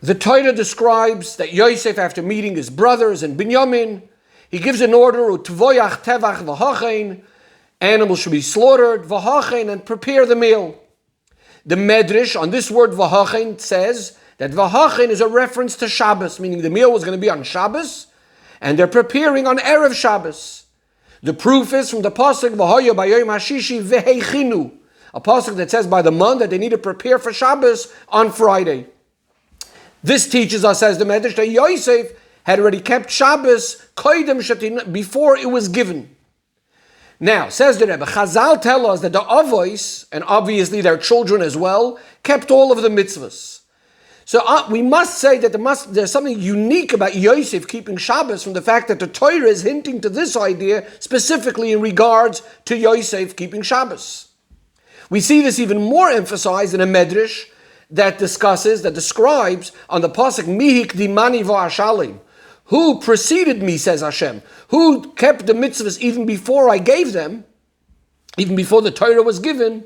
The Torah describes that Yosef, after meeting his brothers and Binyamin, he gives an order, Utvoyach tevach v'hachein, animals should be slaughtered, v'hachein, and prepare the meal. The Medrash on this word v'hachein says that v'hachein is a reference to Shabbos, meaning the meal was going to be on Shabbos, and they're preparing on Erev Shabbos. The proof is from the pasuk v'hoya b'yom hashishi v'heichinu, a pasuk that says by the month that they need to prepare for Shabbos on Friday. This teaches us, as the Medrash, that Yosef had already kept Shabbos before it was given. Now, says the Rebbe, Chazal tell us that the Avos, and obviously their children as well, kept all of the mitzvahs. So we must say that there's something unique about Yosef keeping Shabbos from the fact that the Torah is hinting to this idea specifically in regards to Yosef keeping Shabbos. We see this even more emphasized in a Medrash that describes on the pasuk Mihik dimani va'ashalim, who preceded me, says Hashem, who kept the mitzvahs even before I gave them, even before the Torah was given.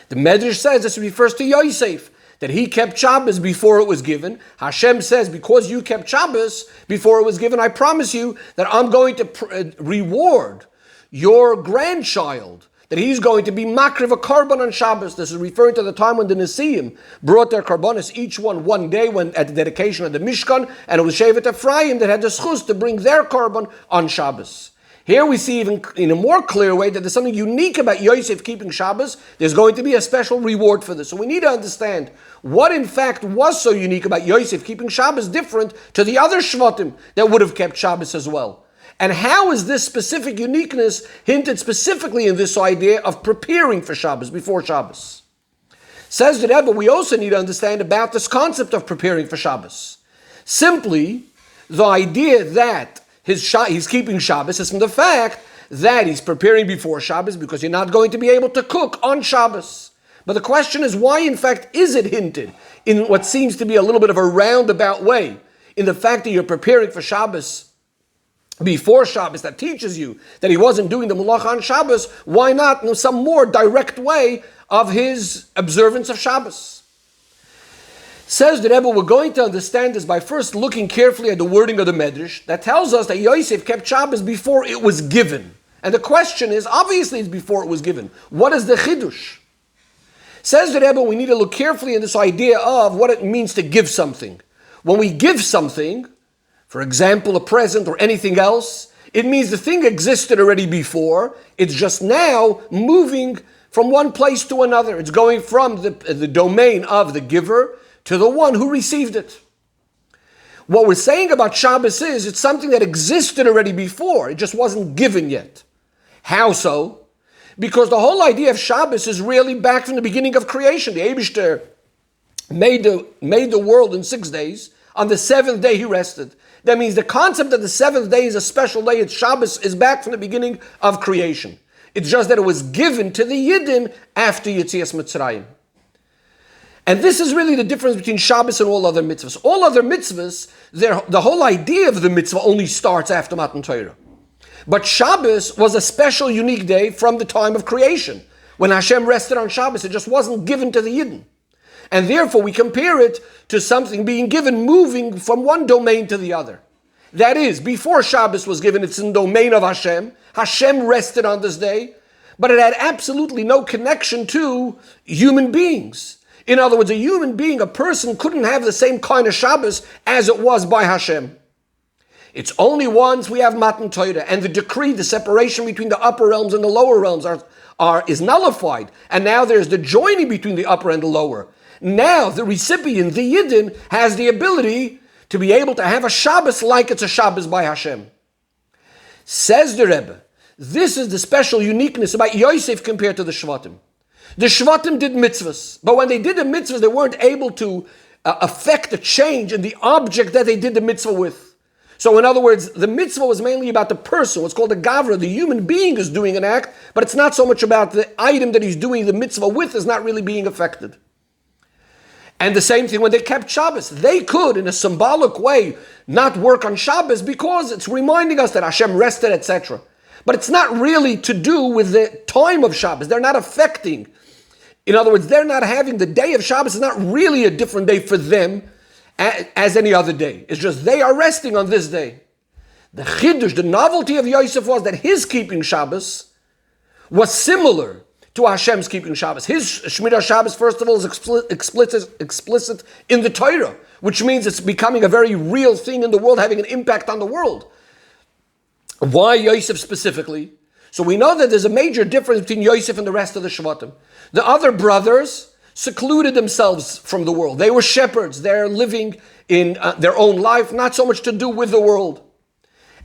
The Medrash says this refers to Yosef, that he kept Shabbos before it was given. Hashem says, because you kept Shabbos before it was given, I promise you that I'm going to reward your grandchild, that he's going to be makriv a korban on Shabbos. This is referring to the time when the Nesiim brought their korbanos, each one day when at the dedication of the Mishkan, and it was Shevet Ephraim that had the schus to bring their korban on Shabbos. Here we see even in a more clear way that there's something unique about Yosef keeping Shabbos. There's going to be a special reward for this. So we need to understand what in fact was so unique about Yosef keeping Shabbos different to the other Shvatim that would have kept Shabbos as well. And how is this specific uniqueness hinted specifically in this idea of preparing for Shabbos, before Shabbos? Says the Rebbe, we also need to understand about this concept of preparing for Shabbos. Simply, the idea that he's keeping Shabbos is from the fact that he's preparing before Shabbos because you're not going to be able to cook on Shabbos. But the question is, why in fact is it hinted in what seems to be a little bit of a roundabout way, in the fact that you're preparing for Shabbos before Shabbos, that teaches you that he wasn't doing the Malach on Shabbos? Why not in some more direct way of his observance of Shabbos? Says the Rebbe, we're going to understand this by first looking carefully at the wording of the Medrash that tells us that Yosef kept Shabbos before it was given. And the question is, obviously it's before it was given. What is the Chidush? Says the Rebbe, we need to look carefully at this idea of what it means to give something. When we give something, for example, a present or anything else, it means the thing existed already before. It's just now moving from one place to another. It's going from the domain of the giver to the one who received it. What we're saying about Shabbos is it's something that existed already before. It just wasn't given yet. How so? Because the whole idea of Shabbos is really back from the beginning of creation. The Eibishter made the world in 6 days. On the 7th day he rested. That means the concept that the 7th day is a special day, it's Shabbos, is back from the beginning of creation. It's just that it was given to the Yidden after Yetzias Mitzrayim. And this is really the difference between Shabbos and all other mitzvahs. All other mitzvahs, the whole idea of the mitzvah only starts after Matan Torah. But Shabbos was a special, unique day from the time of creation. When Hashem rested on Shabbos, it just wasn't given to the Yidden. And therefore we compare it to something being given, moving from one domain to the other. That is, before Shabbos was given, it's in the domain of Hashem. Hashem rested on this day, but it had absolutely no connection to human beings. In other words, a human being, a person, couldn't have the same kind of Shabbos as it was by Hashem. It's only once we have Matan Torah and the decree, the separation between the upper realms and the lower realms is nullified. And now there's the joining between the upper and the lower. Now the recipient, the Yidden, has the ability to be able to have a Shabbos like it's a Shabbos by Hashem. Says the Rebbe, this is the special uniqueness about Yosef compared to the Shvatim. The Shvatim did mitzvahs, but when they did the mitzvahs, they weren't able to affect the change in the object that they did the mitzvah with. So in other words, the mitzvah was mainly about the person, what's called the gavra, the human being is doing an act, but it's not so much about the item that he's doing the mitzvah with is not really being affected. And the same thing when they kept Shabbos. They could, in a symbolic way, not work on Shabbos because it's reminding us that Hashem rested, etc. But it's not really to do with the time of Shabbos. They're not affecting. In other words, they're not having the day of Shabbos. It's not really a different day for them as any other day. It's just they are resting on this day. The Chiddush, the novelty of Yosef was that his keeping Shabbos was similar to Hashem's keeping Shabbos. His Shmira Shabbos, first of all, is explicit in the Torah, which means it's becoming a very real thing in the world, having an impact on the world. Why Yosef specifically? So we know that there's a major difference between Yosef and the rest of the Shvatim. The other brothers secluded themselves from the world. They were shepherds. They're living in their own life, not so much to do with the world.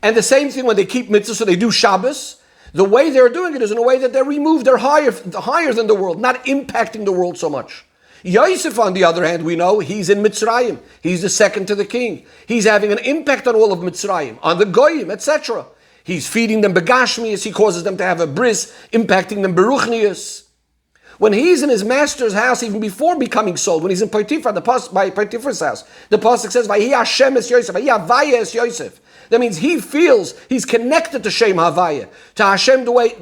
And the same thing when they keep mitzvah, so they do Shabbos. The way they're doing it is in a way that they're removed, they're higher than the world, not impacting the world so much. Yosef, on the other hand, we know he's in Mitzrayim. He's the second to the king. He's having an impact on all of Mitzrayim, on the Goyim, etc. He's feeding them begashmias. He causes them to have a bris, impacting them beruchnias. When he's in his master's house, even before becoming sold, when he's in Potiphar, by Potiphar's house, the pasuk says, "Vayi Hashem es Yosef, Vayi Havaya es Yosef." That means he feels he's connected to Shem Havaya, to Hashem, the way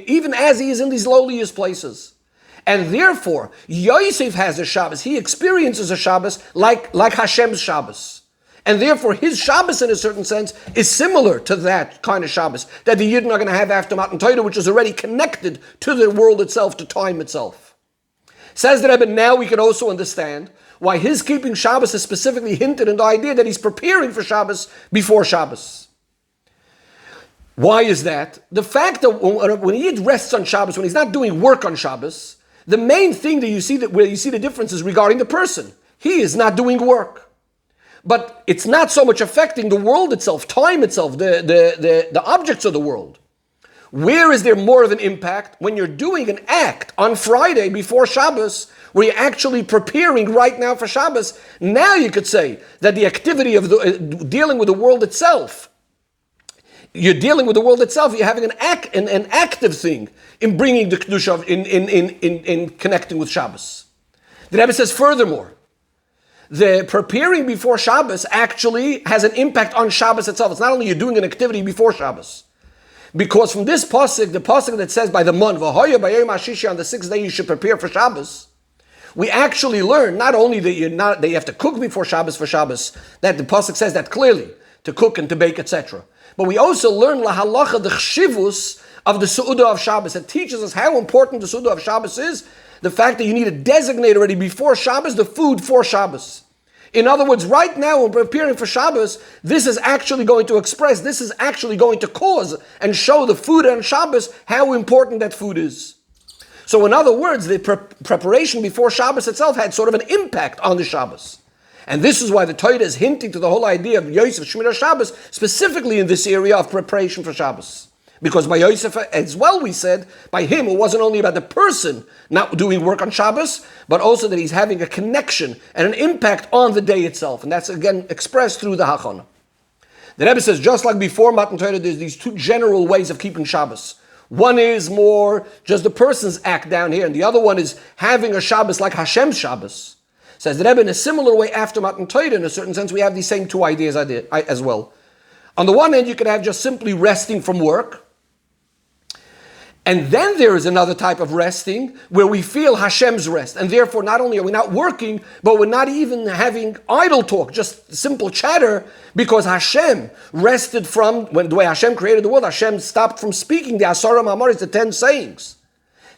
even as he is in these lowliest places. And therefore, Yosef has a Shabbos. He experiences a Shabbos like Hashem's Shabbos. And therefore, his Shabbos, in a certain sense, is similar to that kind of Shabbos that the Yidden are going to have after Matan Torah, which is already connected to the world itself, to time itself. Says the Rebbe, now we can also understand why his keeping Shabbos is specifically hinted in the idea that he's preparing for Shabbos before Shabbos. Why is that? The fact that when he rests on Shabbos, when he's not doing work on Shabbos, the main thing that you see where you see the difference is regarding the person. He is not doing work. But it's not so much affecting the world itself, time itself, the objects of the world. Where is there more of an impact? When you're doing an act on Friday before Shabbos, where you're actually preparing right now for Shabbos, now you could say that the activity of dealing with the world itself, you're dealing with the world itself, you're having an active thing in bringing the Kedusha, in connecting with Shabbos. The Rebbe says furthermore, the preparing before Shabbos actually has an impact on Shabbos itself. It's not only you're doing an activity before Shabbos. Because from this pasuk, the pasuk that says by the month, on the sixth day you should prepare for Shabbos, we actually learn not only that you have to cook before Shabbos for Shabbos, that the pasuk says that clearly, to cook and to bake, etc. But we also learn la halacha, the chshivus of the Su'udah of Shabbos. It teaches us how important the Su'udah of Shabbos is. The fact that you need to designate already before Shabbos the food for Shabbos. In other words, right now when we're preparing for Shabbos, this is actually going to cause and show the food on Shabbos how important that food is. So in other words, the preparation before Shabbos itself had sort of an impact on the Shabbos. And this is why the Torah is hinting to the whole idea of Yosef Shmira Shabbos, specifically in this area of preparation for Shabbos. Because by Yosef as well, we said, by him, it wasn't only about the person not doing work on Shabbos, but also that he's having a connection and an impact on the day itself. And that's again expressed through the Hachana. The Rebbe says, just like before Matan Torah, there's these two general ways of keeping Shabbos. One is more just the person's act down here, and the other one is having a Shabbos like Hashem's Shabbos. Says the Rebbe, in a similar way after Matan Torah, in a certain sense, we have these same two ideas as well. On the one hand, you could have just simply resting from work. And then there is another type of resting where we feel Hashem's rest. And therefore, not only are we not working, but we're not even having idle talk, just simple chatter, because Hashem rested from, when the way Hashem created the world, Hashem stopped from speaking the Asara Ma'amaris, the 10 sayings.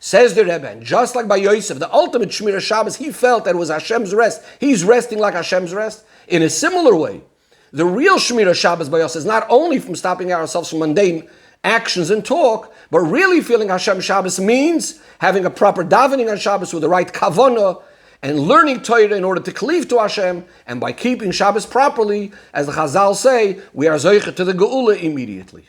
Says the Rebbe, and just like by Yosef, the ultimate Shmira Shabbos, he felt that it was Hashem's rest. He's resting like Hashem's rest. In a similar way, the real Shmira Shabbos by Yosef is not only from stopping ourselves from mundane actions and talk, but really feeling Hashem Shabbos means having a proper davening on Shabbos with the right kavanah and learning Torah in order to cleave to Hashem, and by keeping Shabbos properly, as the Chazal say, we are zoicha to the Geula immediately.